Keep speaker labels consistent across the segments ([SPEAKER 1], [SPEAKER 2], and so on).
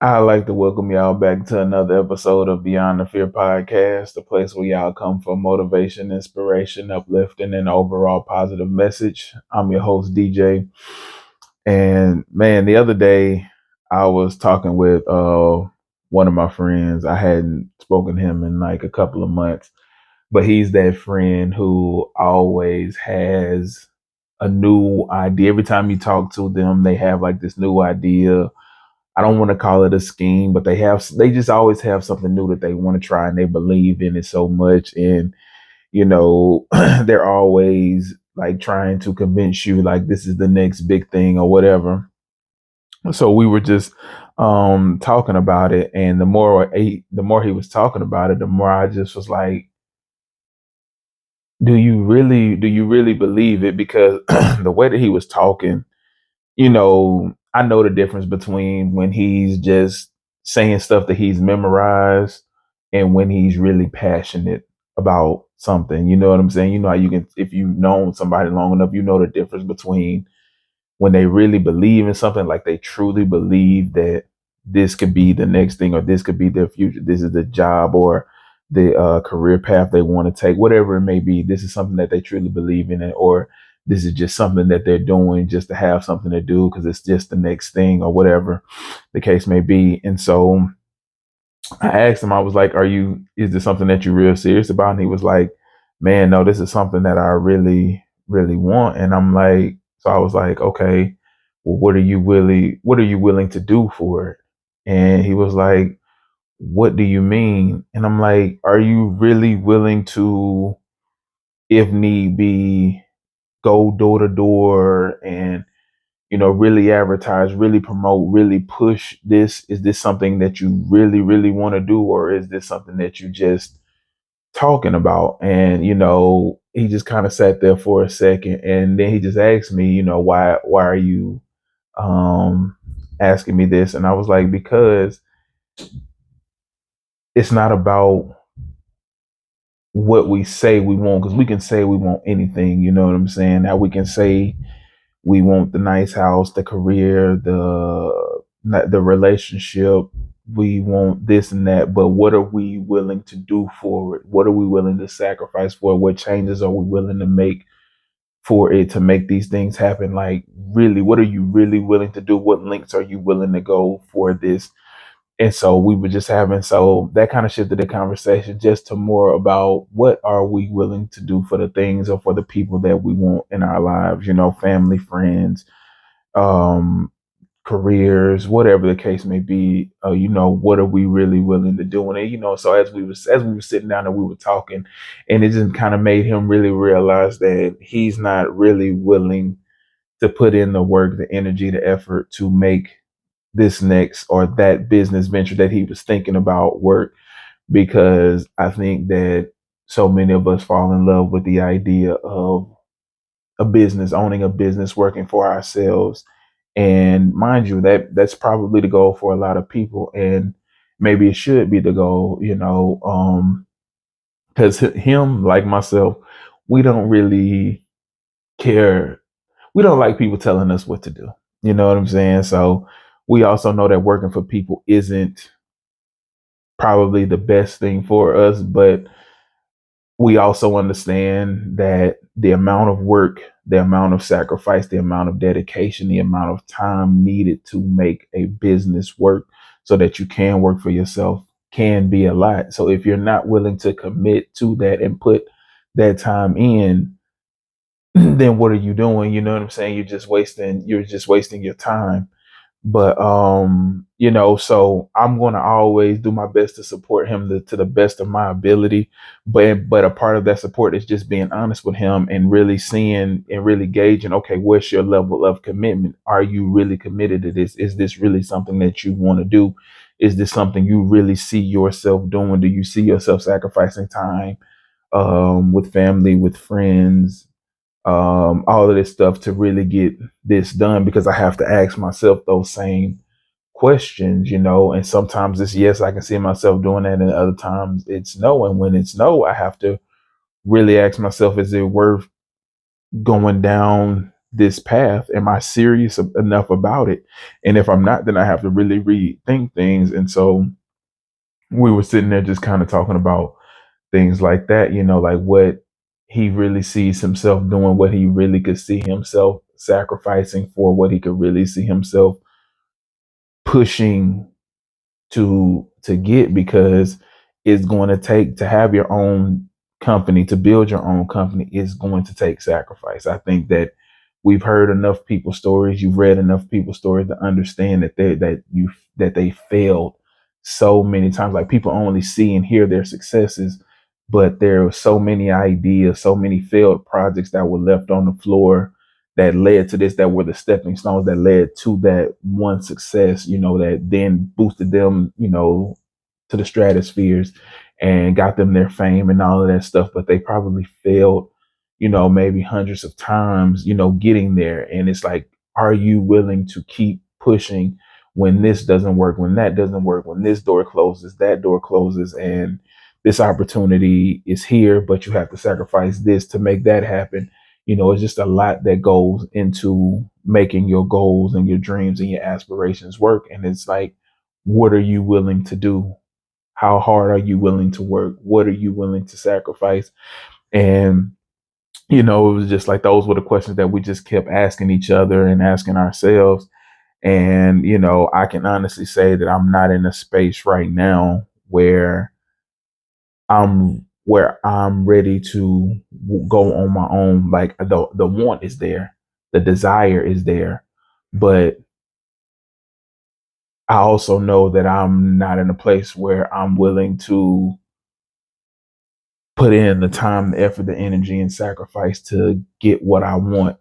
[SPEAKER 1] I'd like to welcome y'all back to another episode of Beyond the Fear podcast, the place where y'all come for motivation, inspiration, uplifting, and overall positive message. I'm your host, DJ. And man, the other day I was talking with one of my friends. I hadn't spoken to him in like a couple of months, but he's that friend who always has a new idea. Every time you talk to them, they have like this new idea. I don't want to call it a scheme, but they just always have something new that they want to try, and they believe in it so much. And they're always like trying to convince you like this is the next big thing or whatever. So we were just talking about it, and the more he was talking about it, the more I just was like, do you really believe it? Because the way that he was talking, I know the difference between when he's just saying stuff that he's memorized and when he's really passionate about something. You know what I'm saying? You know how you can, if you've known somebody long enough, you know the difference between when they really believe in something, like they truly believe that this could be the next thing or this could be their future. This is the job or the career path they want to take, whatever it may be. This is something that they truly believe in, it, or this is just something that they're doing just to have something to do because it's just the next thing or whatever the case may be. And so I asked him, I was like, is this something that you're real serious about? And he was like, man, no, this is something that I really, really want. And I'm like, so I was like, okay, well, what are you willing to do for it? And he was like, what do you mean? And I'm like, are you really willing to, if need be, go door to door and really advertise, really promote, really push this? Is this something that you really, really want to do, or is this something that you just talking about? And he just kind of sat there for a second, and then he just asked me, why are you um asking me this? And I was like, because it's not about what we say we want, because we can say we want anything, you know what I'm saying? Now we can say we want the nice house, the career, the relationship. We want this and that, but what are we willing to do for it? What are we willing to sacrifice for it? What changes are we willing to make for it to make these things happen? Like, really, what are you really willing to do? What lengths are you willing to go for this? And so we were just having, so that kind of shifted the conversation just to more about what are we willing to do for the things or for the people that we want in our lives, family, friends, um, careers, whatever the case may be. What are we really willing to do? And so as we were sitting down and we were talking, and it just kind of made him really realize that he's not really willing to put in the work, the energy, the effort to make this next or that business venture that he was thinking about work, because I think that so many of us fall in love with the idea of a business, owning a business, working for ourselves. And mind you, that's probably the goal for a lot of people. And maybe it should be the goal, because him, like myself, we don't really care. We don't like people telling us what to do. You know what I'm saying? So we also know that working for people isn't probably the best thing for us, but we also understand that the amount of work, the amount of sacrifice, the amount of dedication, the amount of time needed to make a business work so that you can work for yourself can be a lot. So if you're not willing to commit to that and put that time in, then what are you doing? You know what I'm saying? You're just wasting your time. But so I'm going to always do my best to support him to the best of my ability. But a part of that support is just being honest with him and really seeing and really gauging, okay, what's your level of commitment? Are you really committed to this? Is this really something that you want to do? Is this something you really see yourself doing? Do you see yourself sacrificing time with family, with friends, all of this stuff to really get this done? Because I have to ask myself those same questions, and sometimes it's yes, I can see myself doing that, and other times it's no. And when it's no, I have to really ask myself, is it worth going down this path? Am I serious enough about it? And if I'm not, then I have to really rethink things. And so we were sitting there just kind of talking about things like that, like what he really sees himself doing, what he really could see himself sacrificing for, what he could really see himself pushing to get, because it's going to take, to have your own company, to build your own company, is going to take sacrifice. I think that we've heard enough people's stories, you've read enough people's stories to understand that they failed so many times. Like, people only see and hear their successes, but there were so many ideas, so many failed projects that were left on the floor that led to this, that were the stepping stones that led to that one success, that then boosted them, to the stratospheres and got them their fame and all of that stuff. But they probably failed, maybe hundreds of times, getting there. And it's like, are you willing to keep pushing when this doesn't work, when that doesn't work, when this door closes, that door closes, and this opportunity is here, but you have to sacrifice this to make that happen? It's just a lot that goes into making your goals and your dreams and your aspirations work. And it's like, what are you willing to do? How hard are you willing to work? What are you willing to sacrifice? And, it was just like, those were the questions that we just kept asking each other and asking ourselves. And, I can honestly say that I'm not in a space right now where I'm ready to go on my own. Like, the want is there, the desire is there, but I also know that I'm not in a place where I'm willing to put in the time, the effort, the energy, and sacrifice to get what I want.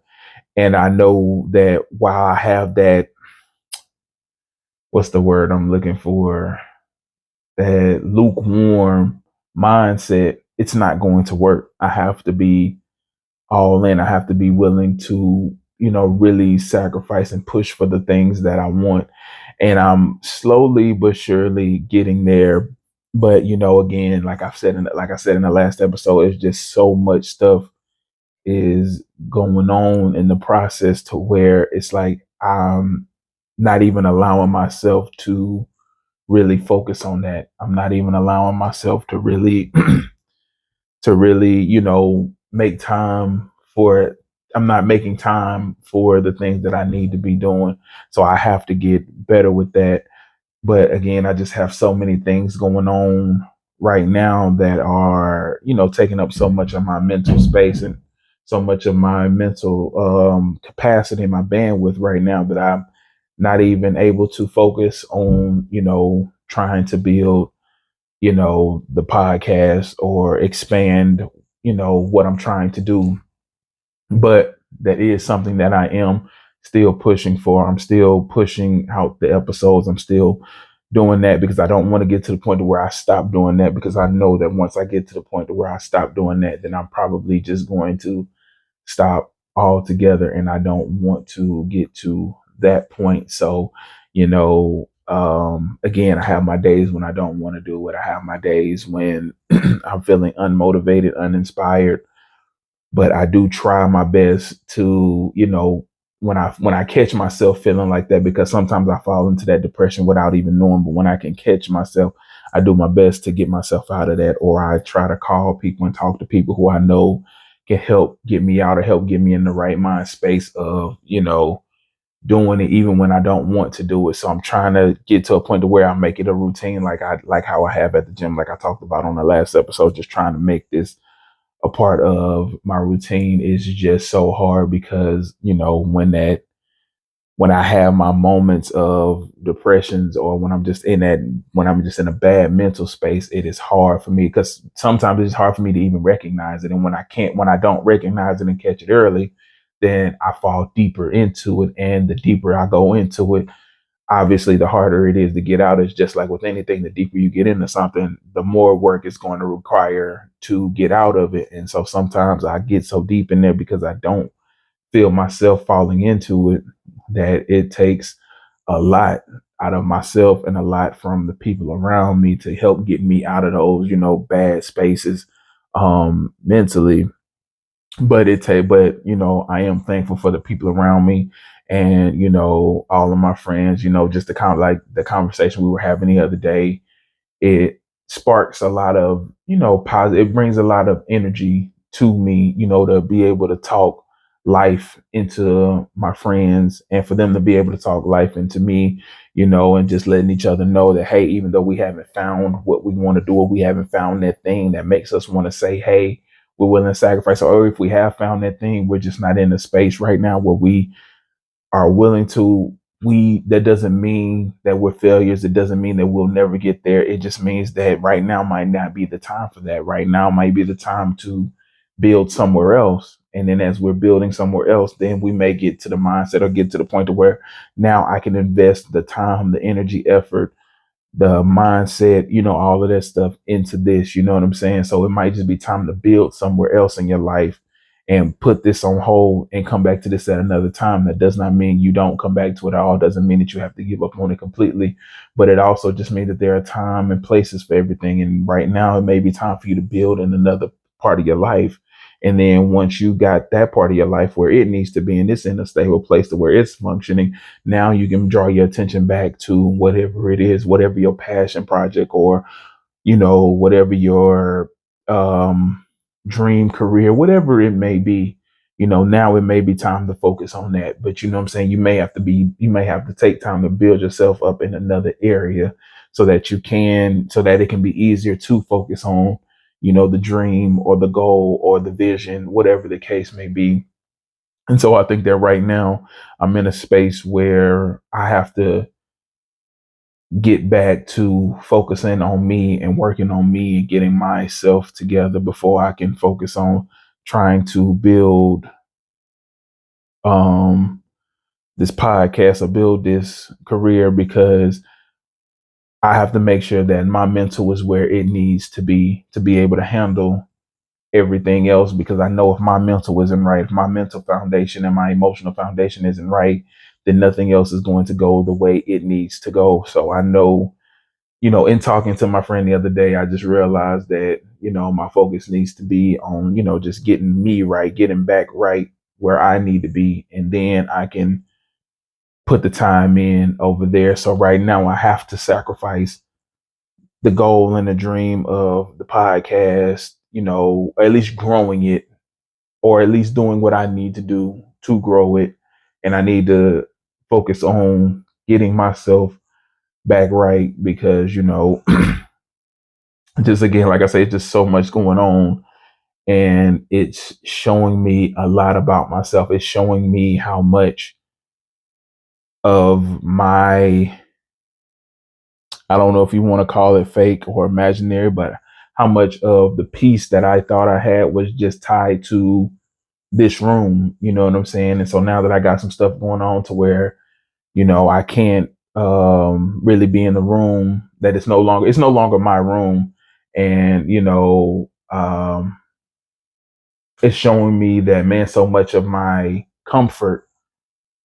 [SPEAKER 1] And I know that while I have that, what's the word I'm looking for? That lukewarm mindset, it's not going to work. I have to be all in. I have to be willing to, really sacrifice and push for the things that I want. And I'm slowly but surely getting there. But, again, like I said in the last episode, it's just so much stuff is going on in the process, to where it's like I'm not even allowing myself to really focus on that. I'm not even allowing myself to really make time for it. I'm not making time for the things that I need to be doing. So I have to get better with that. But again, I just have so many things going on right now that are, taking up so much of my mental space and so much of my mental capacity, my bandwidth right now, that I'm not even able to focus on, trying to build, the podcast, or expand, what I'm trying to do. But that is something that I am still pushing for. I'm still pushing out the episodes. I'm still doing that because I don't want to get to the point to where I stop doing that, because I know that once I get to the point to where I stop doing that, then I'm probably just going to stop altogether. And I don't want to get to that point. So, again, I have my days when I don't want to do it. I have my days when I'm feeling unmotivated, uninspired, but I do try my best to, when I catch myself feeling like that, because sometimes I fall into that depression without even knowing. But when I can catch myself, I do my best to get myself out of that, or I try to call people and talk to people who I know can help get me out, or help get me in the right mind space of, doing it even when I don't want to do it. So I'm trying to get to a point to where I make it a routine, like how I have at the gym, like I talked about on the last episode. Just trying to make this a part of my routine is just so hard, because when I have my moments of depressions, or when I'm just in a bad mental space, it is hard for me, because sometimes it's hard for me to even recognize it. And when I don't recognize it and catch it early, then I fall deeper into it. And the deeper I go into it, obviously the harder it is to get out. It's just like with anything, the deeper you get into something, the more work it's going to require to get out of it. And so sometimes I get so deep in there because I don't feel myself falling into it, that it takes a lot out of myself and a lot from the people around me to help get me out of those, bad spaces mentally. but I am thankful for the people around me, and all of my friends. Just the kind of like the conversation we were having the other day, it sparks a lot of positive. It brings a lot of energy to me, to be able to talk life into my friends, and for them to be able to talk life into me, and just letting each other know that, hey, even though we haven't found what we want to do, or we haven't found that thing that makes us want to say, hey, we're willing to sacrifice, or if we have found that thing, we're just not in a space right now where we are willing to, we that doesn't mean that we're failures. It doesn't mean that we'll never get there. It just means that right now might not be the time for that. Right now might be the time to build somewhere else. And then as we're building somewhere else, then we may get to the mindset or get to the point to where now I can invest the time, the energy, effort, the mindset, all of that stuff into this. You know what I'm saying? So it might just be time to build somewhere else in your life and put this on hold and come back to this at another time. That does not mean you don't come back to it at all. It doesn't mean that you have to give up on it completely. But it also just means that there are time and places for everything. And right now it may be time for you to build in another part of your life. And then once you got that part of your life where it needs to be, and it's in a stable place to where it's functioning, now you can draw your attention back to whatever it is, whatever your passion project, or whatever your dream career, whatever it may be. Now it may be time to focus on that. But you know what I'm saying, you may have to take time to build yourself up in another area, so that it can be easier to focus on the dream or the goal or the vision, whatever the case may be. And so I think that right now I'm in a space where I have to get back to focusing on me and working on me and getting myself together before I can focus on trying to build um this podcast or build this career, because I have to make sure that my mental is where it needs to be able to handle everything else. Because I know if my mental isn't right, if my mental foundation and my emotional foundation isn't right, then nothing else is going to go the way it needs to go. So I know, in talking to my friend the other day, I just realized that, my focus needs to be on, just getting me right, getting back right where I need to be. And then I can put the time in over there. So right now I have to sacrifice the goal and the dream of the podcast, or at least growing it, or at least doing what I need to do to grow it. And I need to focus on getting myself back right, because, just again, like I say, it's just so much going on, and it's showing me a lot about myself. It's showing me how much of my, I don't know if you want to call it fake or imaginary, but how much of the peace that I thought I had was just tied to this room. You know what I'm saying? And so now that I got some stuff going on to where, I can't really be in the room, that it's no longer my room. And, it's showing me that, man, so much of my comfort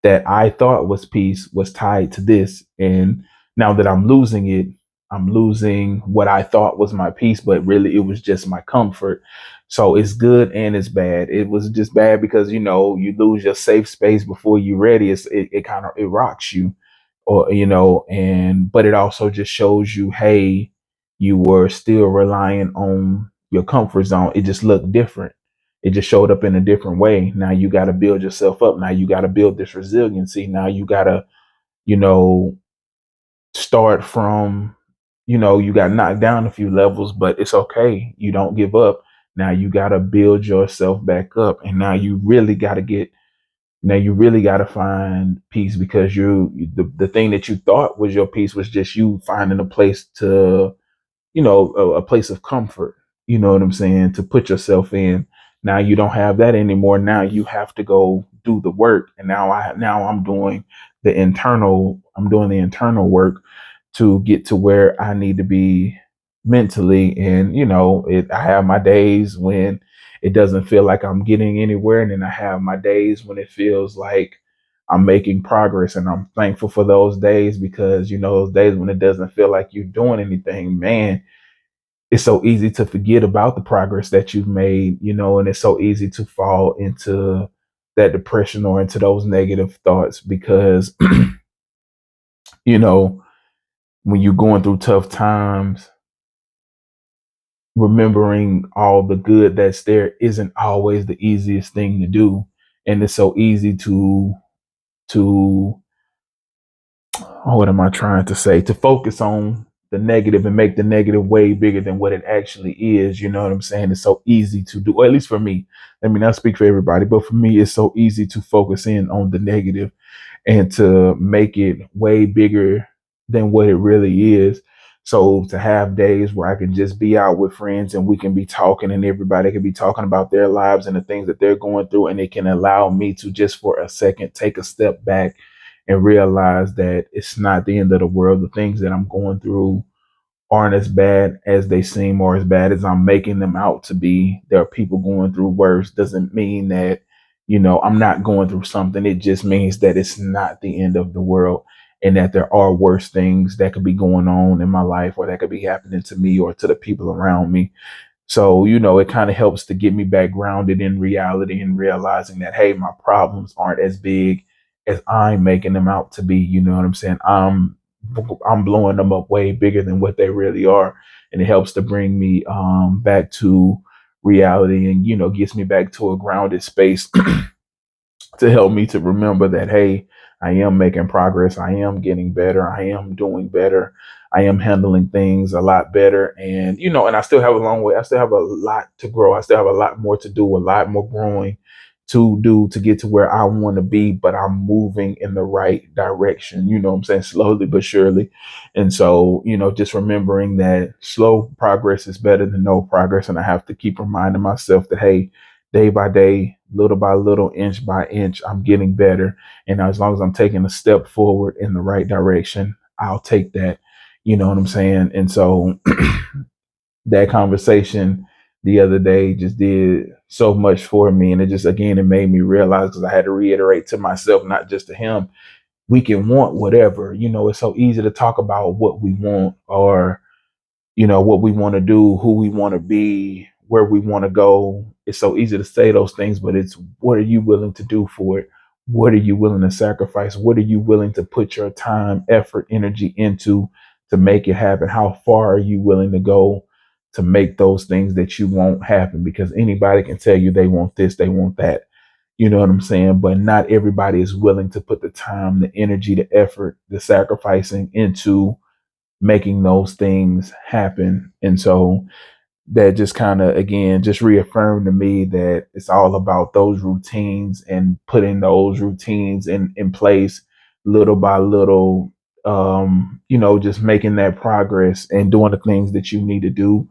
[SPEAKER 1] that I thought was peace was tied to this. And now that I'm losing it, I'm losing what I thought was my peace, but really it was just my comfort. So it's good and it's bad. It was just bad because, you lose your safe space before you're ready. It kind of, it rocks you, or, and, but it also just shows you, hey, you were still relying on your comfort zone. It just looked different. It just showed up in a different way. Now you got to build yourself up. Now you got to build this resiliency. Now you got to, you know, start from, you got knocked down a few levels, but it's okay. You don't give up. Now you got to build yourself back up. And now you really got to find peace, because the thing that you thought was your peace was just you finding a place to, a place of comfort, you know what I'm saying, to put yourself in. Now you don't have that anymore. Now you have to go do the work. And now I'm doing the internal work to get to where I need to be mentally. And, I have my days when it doesn't feel like I'm getting anywhere. And then I have my days when it feels like I'm making progress. And I'm thankful for those days, because, those days when it doesn't feel like you're doing anything, man, it's so easy to forget about the progress that you've made, and it's so easy to fall into that depression or into those negative thoughts because, you know, when you're going through tough times, remembering all the good that's there isn't always the easiest thing to do. And it's so easy to what am I trying to say? To focus on the negative and make the negative way bigger than what it actually is. You know what I'm saying? It's so easy to do, or at least for me. I mean, I speak for everybody, but for me, it's so easy to focus in on the negative and to make it way bigger than what it really is. So to have days where I can just be out with friends and we can be talking and everybody can be talking about their lives and the things that they're going through, and it can allow me to just for a second take a step back and realize that it's not the end of the world. The things that I'm going through aren't as bad as they seem or as bad as I'm making them out to be. There are people going through worse. Doesn't mean that, I'm not going through something. It just means that it's not the end of the world and that there are worse things that could be going on in my life or that could be happening to me or to the people around me. So, it kind of helps to get me back grounded in reality and realizing that, hey, my problems aren't as big as I'm making them out to be. You know what I'm saying? I'm blowing them up way bigger than what they really are. And it helps to bring me back to reality and, gets me back to a grounded space to help me to remember that, hey, I am making progress. I am getting better. I am doing better. I am handling things a lot better. And, and I still have a long way. I still have a lot to grow. I still have a lot more to do, a lot more growing to do to get to where I want to be, but I'm moving in the right direction. You know what I'm saying? Slowly but surely. And so, just remembering that slow progress is better than no progress. And I have to keep reminding myself that, hey, day by day, little by little, inch by inch, I'm getting better. And as long as I'm taking a step forward in the right direction, I'll take that. You know what I'm saying? And so that conversation the other day just did so much for me. And it just, again, it made me realize because I had to reiterate to myself, not just to him, we can want whatever. It's so easy to talk about what we want or what we want to do, who we want to be, where we want to go. It's so easy to say those things, but it's what are you willing to do for it? What are you willing to sacrifice? What are you willing to put your time, effort, energy into to make it happen? How far are you willing to go to make those things that you want happen? Because anybody can tell you they want this, they want that. You know what I'm saying? But not everybody is willing to put the time, the energy, the effort, the sacrificing into making those things happen. And so that just kind of, again, just reaffirmed to me that it's all about those routines and putting those routines in place little by little, just making that progress and doing the things that you need to do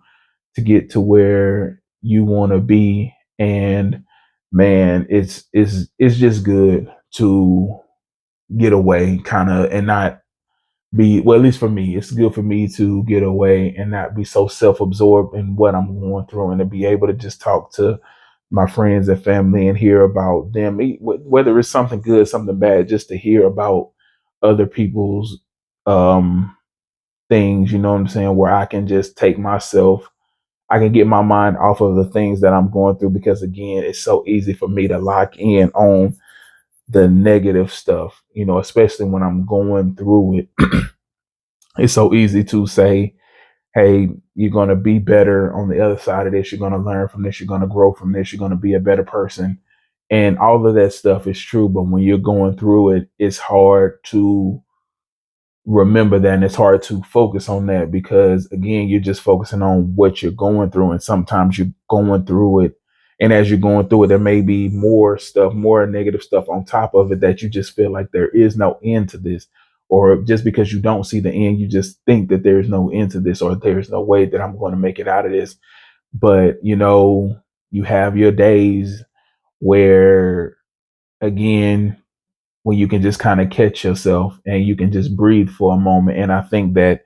[SPEAKER 1] to get to where you want to be. And man, it's just good to get away kind of and not be, well, at least for me, it's good for me to get away and not be so self-absorbed in what I'm going through and to be able to just talk to my friends and family and hear about them, whether it's something good, something bad, just to hear about other people's um things, you know what I'm saying, where I can just take myself, I can get my mind off of the things that I'm going through because again, it's so easy for me to lock in on the negative stuff, especially when I'm going through it. It's so easy to say, hey, you're going to be better on the other side of this. You're going to learn from this. You're going to grow from this. You're going to be a better person. And all of that stuff is true. But when you're going through it, it's hard to remember that. And it's hard to focus on that because, again, you're just focusing on what you're going through. And sometimes you're going through it. And as you're going through it, there may be more stuff, more negative stuff on top of it that you just feel like there is no end to this. Or just because you don't see the end, you just think that there's no end to this or there's no way that I'm going to make it out of this. But, you have your days where, again, when you can just kind of catch yourself and you can just breathe for a moment. And I think that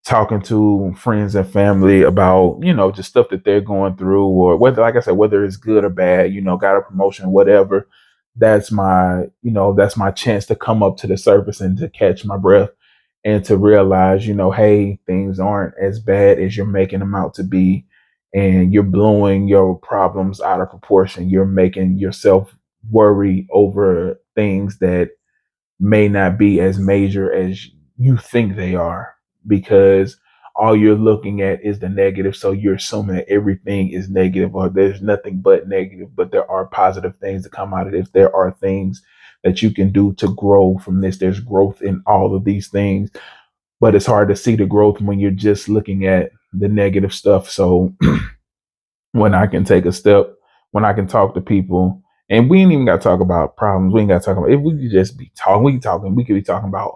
[SPEAKER 1] talking to friends and family about, just stuff that they're going through, or whether, like I said, whether it's good or bad, got a promotion, whatever, that's my chance to come up to the surface and to catch my breath and to realize, hey, things aren't as bad as you're making them out to be. And you're blowing your problems out of proportion. You're making yourself worry over things that may not be as major as you think they are, because all you're looking at is the negative. So you're assuming that everything is negative or there's nothing but negative, but there are positive things that come out of it. If there are things that you can do to grow from this, there's growth in all of these things, but it's hard to see the growth when you're just looking at the negative stuff. So when I can take a step, when I can talk to people, and we ain't even got to talk about problems. We ain't got to talk about, if we could just be talking. We could be talking about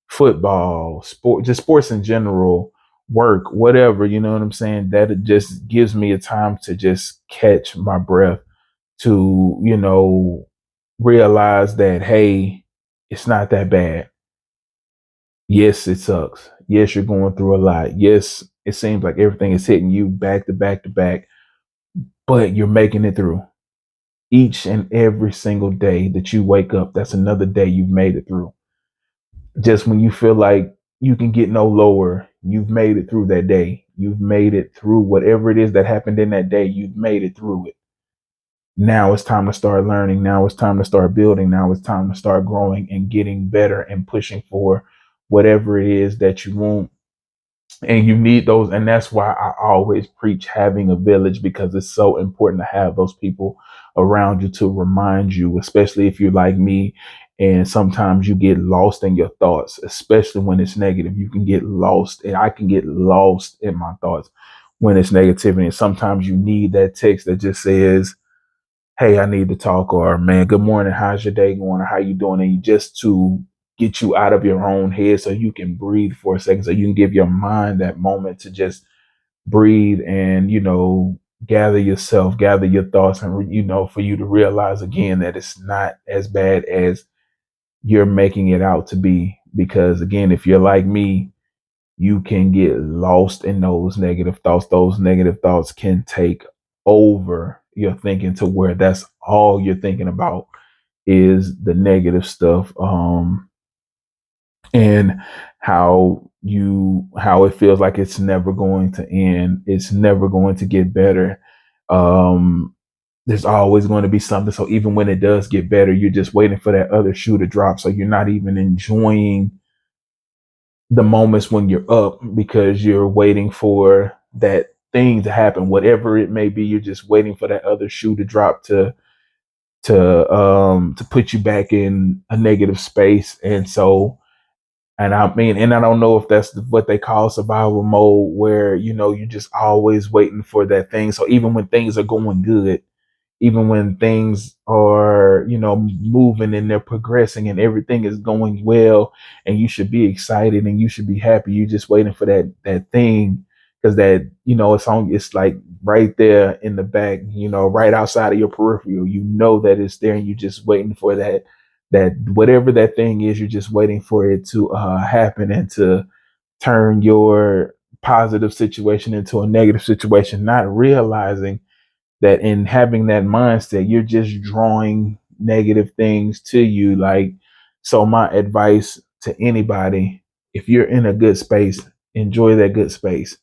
[SPEAKER 1] football, sport, just sports in general, work, whatever. You know what I'm saying? That it just gives me a time to just catch my breath, to realize that, hey, it's not that bad. Yes, it sucks. Yes, you're going through a lot. Yes, it seems like everything is hitting you back to back to back, but you're making it through. Each and every single day that you wake up, that's another day you've made it through. Just when you feel like you can get no lower, you've made it through that day. You've made it through whatever it is that happened in that day. You've made it through it. Now it's time to start learning. Now it's time to start building. Now it's time to start growing and getting better and pushing for whatever it is that you want. And you need those. And that's why I always preach having a village, because it's so important to have those people around you to remind you, especially if you're like me. And sometimes you get lost in your thoughts, especially when it's negative. You can get lost, and I can get lost in my thoughts when it's negativity. And sometimes you need that text that just says, hey, I need to talk, or man, good morning, how's your day going, or how you doing? And just to get you out of your own head so you can breathe for a second, so you can give your mind that moment to just breathe and, gather yourself, gather your thoughts, and, for you to realize again that it's not as bad as you're making it out to be. Because again, if you're like me, you can get lost in those negative thoughts. Those negative thoughts can take over your thinking to where that's all you're thinking about is the negative stuff. And how it feels like it's never going to end. It's never going to get better. Um, there's always going to be something. So even when it does get better, you're just waiting for that other shoe to drop. So you're not even enjoying the moments when you're up, because you're waiting for that thing to happen, whatever it may be. You're just waiting for that other shoe to drop to put you back in a negative space. And so, and I mean, and I don't know if that's what they call survival mode, where you're just always waiting for that thing. So even when things are going good, even when things are, moving and they're progressing and everything is going well, and you should be excited and you should be happy, you're just waiting for that thing, because that, it's like right there in the back, right outside of your peripheral, that it's there, and you're just waiting for that whatever that thing is, you're just waiting for it to happen and to turn your positive situation into a negative situation, not realizing that in having that mindset, you're just drawing negative things to you. Like, so my advice to anybody, if you're in a good space, enjoy that good space.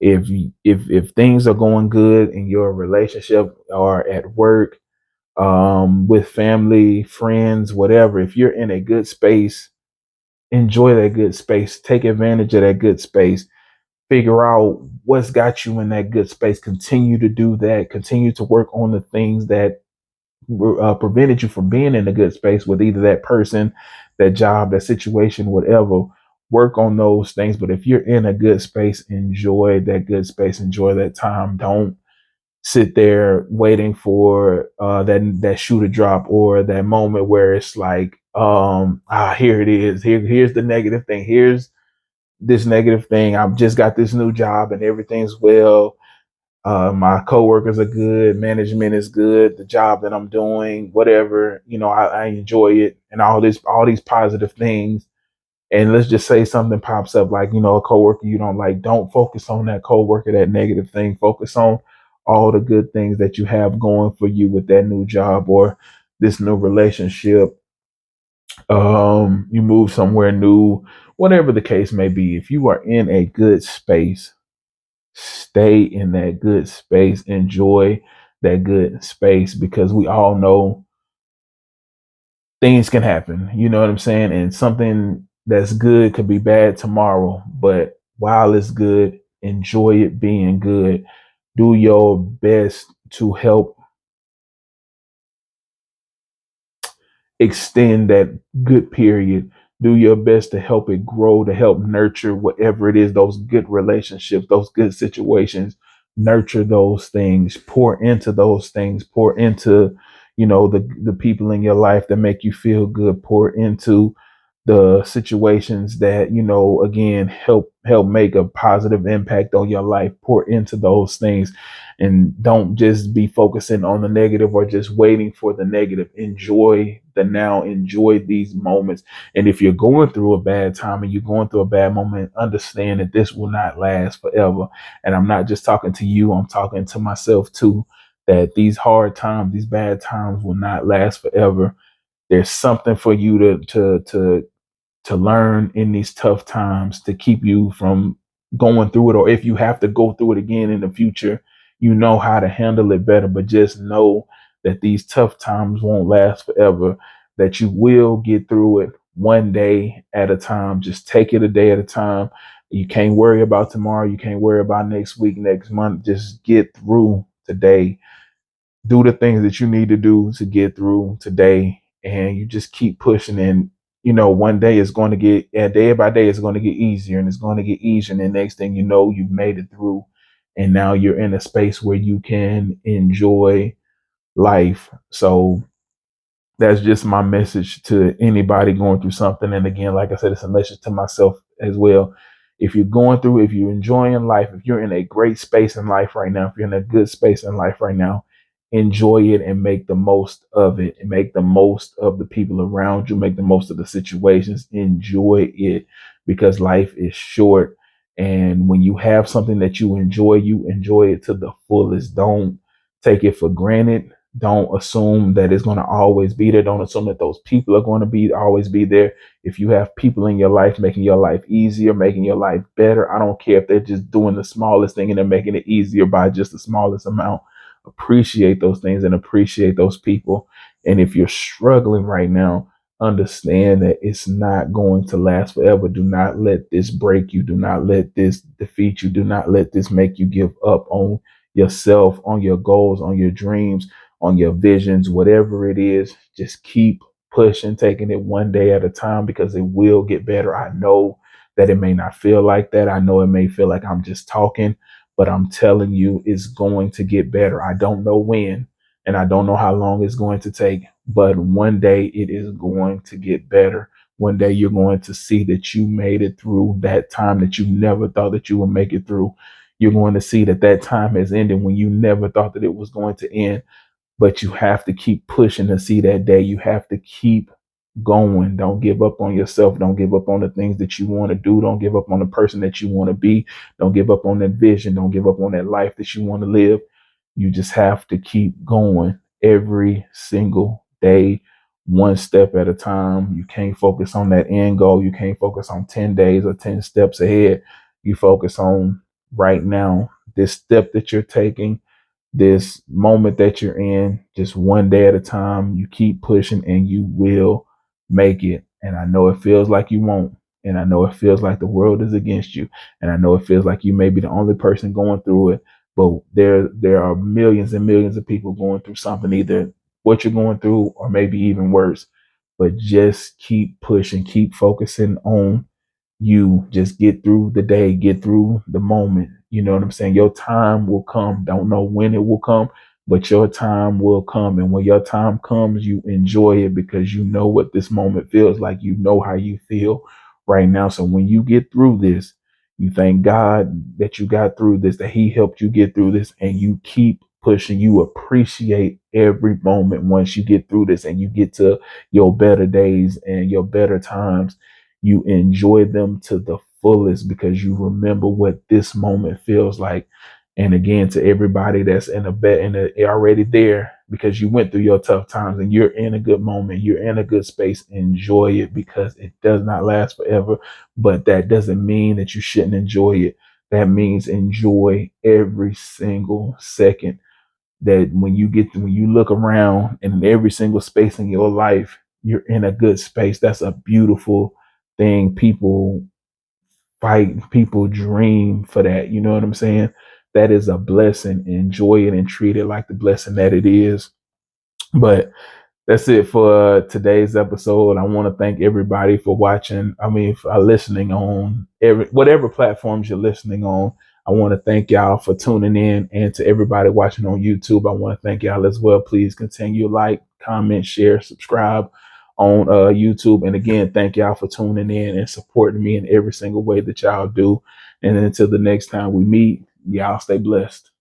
[SPEAKER 1] If things are going good in your relationship or at work, with family, friends, whatever, if you're in a good space, enjoy that good space. Take advantage of that good space. Figure out what's got you in that good space. Continue to do that. Continue to work on the things that prevented you from being in a good space with either that person, that job, that situation, whatever. Work on those things. But if you're in a good space, enjoy that good space. Enjoy that time. Don't sit there waiting for that shoe to drop, or that moment where it's like, here it is. Here's the negative thing. Here's this negative thing. I've just got this new job and everything's well. My coworkers are good. Management is good. The job that I'm doing, whatever, I enjoy it, and all these positive things. And let's just say something pops up, like, a coworker you don't like. Don't focus on that coworker, that negative thing. Focus on all the good things that you have going for you with that new job or this new relationship, You move somewhere new, whatever the case may be. If you are in a good space, stay in that good space, enjoy that good space, because we all know things can happen. You know what I'm saying? And something that's good could be bad tomorrow. But while it's good, enjoy it being good. Do your best to help extend that good period. Do your best to help it grow, to help nurture whatever it is, those good relationships, those good situations. Nurture those things, pour into those things, pour into, the people in your life that make you feel good, pour into the situations that, again, help make a positive impact on your life. Pour into those things, and don't just be focusing on the negative or just waiting for the negative. Enjoy the now, enjoy these moments. And if you're going through a bad time and you're going through a bad moment, understand that this will not last forever. And I'm not just talking to you, I'm talking to myself too, that these hard times, these bad times will not last forever. There's something for you to learn in these tough times to keep you from going through it. Or if you have to go through it again in the future, you know how to handle it better. But just know that these tough times won't last forever, that you will get through it one day at a time. Just take it a day at a time. You can't worry about tomorrow. You can't worry about next week, next month. Just get through today. Do the things that you need to do to get through today, and you just keep pushing. And one day is going to get, yeah, day by day it's going to get easier, and it's going to get easier, and the next thing you know, you've made it through, and now you're in a space where you can enjoy life. So that's just my message to anybody going through something. And again, like I said, it's a message to myself as well. If you're going through, if you're enjoying life, if you're in a great space in life right now, if you're in a good space in life right now, enjoy it and make the most of it, and make the most of the people around you, make the most of the situations. Enjoy it, because life is short. And when you have something that you enjoy it to the fullest. Don't take it for granted. Don't assume that it's going to always be there. Don't assume that those people are going to be always be there. If you have people in your life making your life easier, making your life better, I don't care if they're just doing the smallest thing and they're making it easier by just the smallest amount. Appreciate those things and appreciate those people. And if you're struggling right now, understand that it's not going to last forever. Do not let this break you. Do not let this defeat you. Do not let this make you give up on yourself, on your goals, on your dreams, on your visions, whatever it is. Just keep pushing, taking it one day at a time, because it will get better. I know that it may not feel like that. I know it may feel like I'm just talking, but I'm telling you, it's going to get better. I don't know when, and I don't know how long it's going to take, but one day it is going to get better. One day you're going to see that you made it through that time that you never thought that you would make it through. You're going to see that that time has ended when you never thought that it was going to end. But you have to keep pushing to see that day. You have to keep going. Don't give up on yourself. Don't give up on the things that you want to do. Don't give up on the person that you want to be. Don't give up on that vision. Don't give up on that life that you want to live. You just have to keep going every single day, one step at a time. You can't focus on that end goal. You can't focus on 10 days or 10 steps ahead. You focus on right now, this step that you're taking, this moment that you're in, just one day at a time. You keep pushing and you will make it. And I know it feels like you won't. And I know it feels like the world is against you. And I know it feels like you may be the only person going through it. But there are millions and millions of people going through something, either what you're going through or maybe even worse. But just keep pushing, keep focusing on you. Just get through the day, get through the moment. You know what I'm saying? Your time will come. Don't know when it will come, but your time will come. And when your time comes, you enjoy it, because you know what this moment feels like. You know how you feel right now. So when you get through this, you thank God that you got through this, that He helped you get through this, and you keep pushing. You appreciate every moment once you get through this and you get to your better days and your better times. You enjoy them to the fullest, because you remember what this moment feels like. And again, to everybody that's in a bet and already there because you went through your tough times and you're in a good moment, you're in a good space, enjoy it because it does not last forever. But that doesn't mean that you shouldn't enjoy it. That means enjoy every single second. That when you look around and in every single space in your life, you're in a good space. That's a beautiful thing. People fight, people dream for that. You know what I'm saying? That is a blessing. Enjoy it and treat it like the blessing that it is. But that's it for today's episode. I want to thank everybody for watching. I mean, for listening on whatever platforms you're listening on. I want to thank y'all for tuning in, and to everybody watching on YouTube, I want to thank y'all as well. Please continue like, comment, share, subscribe on YouTube. And again, thank y'all for tuning in and supporting me in every single way that y'all do. And until the next time we meet, y'all stay blessed.